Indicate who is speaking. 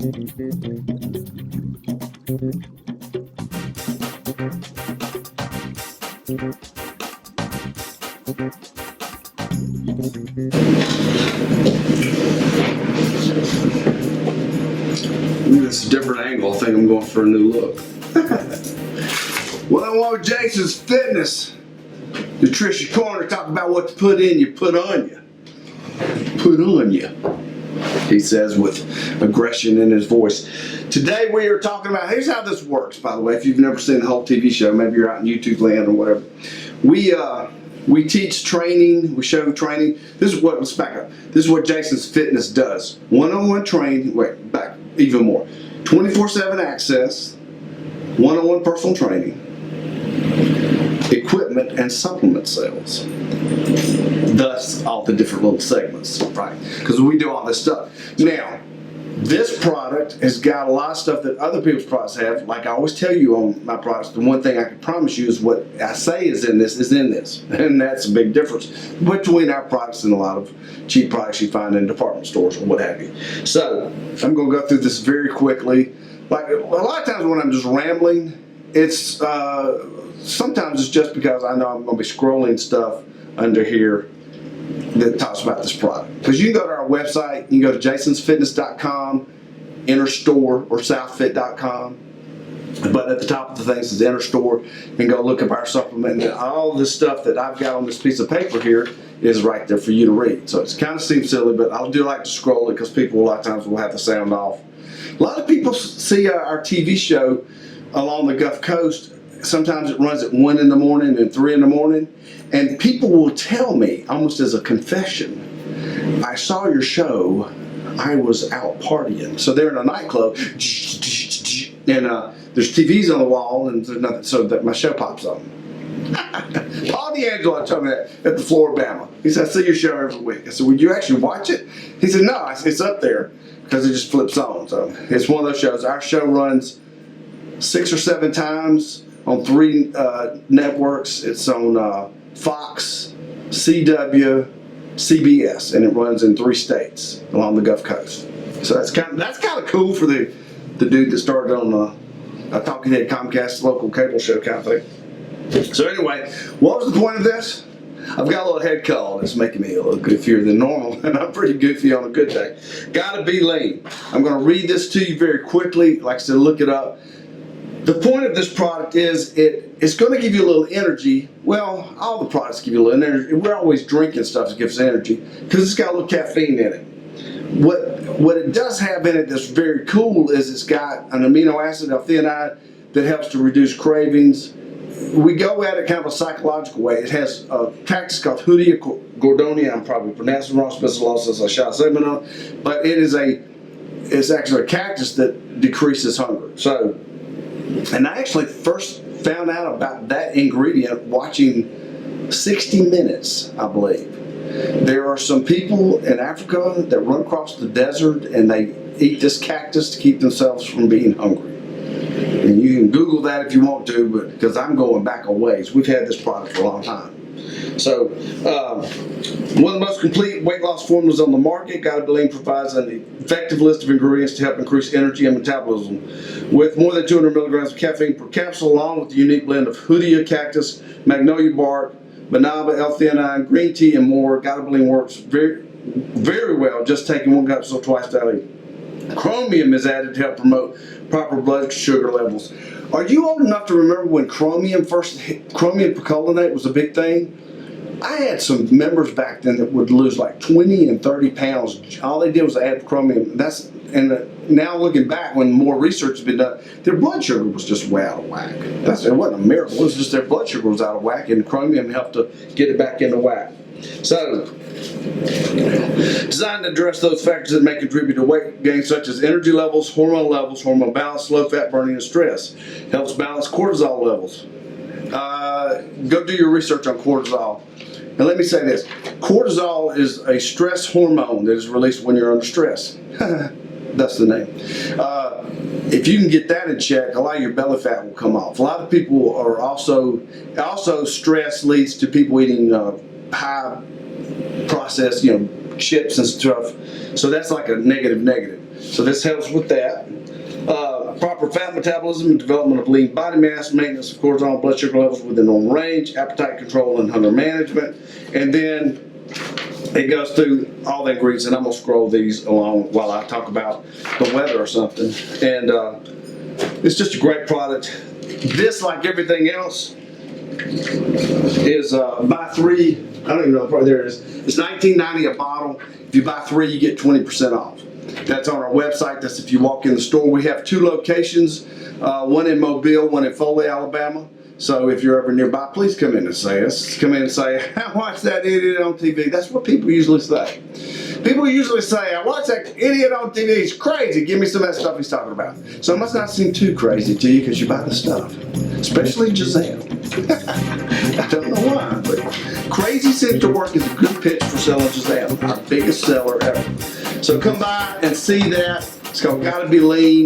Speaker 1: It's a different angle. I think I'm going for a new look. Well, I want Jason's Fitness Nutrition Corner talk about what to put in you, put on you. Put on you, he says with aggression in his voice. Today we are talking about, here's how this works, by the way. If you've never seen the whole TV show, maybe you're out in YouTube land or whatever. We teach training, we show training. This is what, let's back up. This is what Jason's Fitness does. One-on-one training, wait, back even more. 24/7 access, one-on-one personal training, equipment and supplement sales. Thus, all the different little segments, right? Because we do all this stuff. Now, this product has got a lot of stuff that other people's products have. Like I always tell you on my products, the one thing I can promise you is what I say is in this. And that's a big difference between our products and a lot of cheap products you find in department stores or what have you. So, I'm going to go through this very quickly. Like a lot of times when I'm just rambling, it's sometimes it's just because I know I'm going to be scrolling stuff under here that talks about this product. Because you can go to our website, you can go to jasonsfitness.com, enter store, or southfit.com. But at the top of the thing says enter store, and go look up our supplement. And all this stuff that I've got on this piece of paper here is right there for you to read. So it kind of seems silly, but I do like to scroll it because people a lot of times will have the sound off. A lot of people see our TV show along the Gulf Coast. Sometimes it runs at 1 in the morning and 3 in the morning. And people will tell me, almost as a confession, I saw your show, I was out partying. So they're in a nightclub, and there's TVs on the wall, and there's nothing, so that my show pops on. Paul D'Angelo told me that at the Floribama. He said, I see your show every week. I said, would you actually watch it? He said, no, it's up there, because it just flips on. So it's one of those shows. Our show runs 6 or 7 times on 3 networks. It's on Fox, CW, CBS, and it runs in 3 states along the Gulf Coast. So that's kind of cool for the dude that started on a Talking Head Comcast local cable show kind of thing. So anyway, what was the point of this? I've got a little head cold. It's making me a little goofier than normal, and I'm pretty goofy on a good day. Gotta be lean. I'm going to read this to you very quickly. Like I said, look it up. The point of this product is it's going to give you a little energy. Well, all the products give you a little energy. We're always drinking stuff that gives us energy because it's got a little caffeine in it. What it does have in it that's very cool is it's got an amino acid, L-theanine, that helps to reduce cravings. We go at it kind of a psychological way. It has a cactus called Hoodia gordonia. I'm probably pronouncing it wrong, but it's actually a cactus that decreases hunger. So. And I actually first found out about that ingredient watching 60 Minutes, I believe. There are some people in Africa that run across the desert and they eat this cactus to keep themselves from being hungry. And you can Google that if you want to, but because I'm going back a ways. We've had this product for a long time. So, one of the most complete weight loss formulas on the market. Gotta Believe provides an effective list of ingredients to help increase energy and metabolism. With more than 200 milligrams of caffeine per capsule, along with the unique blend of Hoodia cactus, magnolia bark, banaba, L-theanine, green tea, and more. Gotta Believe works very, very well just taking 1 capsule twice daily. Chromium is added to help promote proper blood sugar levels. Are you old enough to remember when chromium percolinate was a big thing? I had some members back then that would lose like 20 and 30 pounds. All they did was add chromium. Now looking back, when more research has been done, their blood sugar was just way out of whack. It wasn't a miracle. It was just their blood sugar was out of whack, and chromium helped to get it back into whack. So, designed to address those factors that may contribute to weight gain, such as energy levels, hormone balance, low fat burning, and stress. Helps balance cortisol levels. Go do your research on cortisol. And let me say this, cortisol is a stress hormone that is released when you're under stress. That's the name. If you can get that in check, a lot of your belly fat will come off. A lot of people are also stress leads to people eating high processed, chips and stuff. So that's like a negative. So this helps with that. Proper fat metabolism and development of lean body mass, maintenance of cortisol, blood sugar levels within normal range, appetite control and hunger management, and then it goes through all the ingredients, and I'm gonna scroll these along while I talk about the weather or something. And it's just a great product. This, like everything else, is buy 3. I don't even know, probably there it is. It's $19.90 a bottle. If you buy 3, you get 20% off. That's on our website. That's if you walk in the store. We have 2 locations, one in Mobile, one in Foley, Alabama. So if you're ever nearby, please come in and say us. Come in and say, I watched that idiot on TV. That's what people usually say. People usually say, I watched that idiot on TV. He's crazy. Give me some of that stuff he's talking about. So it must not seem too crazy to you because you buy the stuff. Especially Giselle. I don't know why, but crazy seems to work as a good pitch for selling Giselle, our biggest seller ever. So come by and see that. It's called Gotta Be Lean.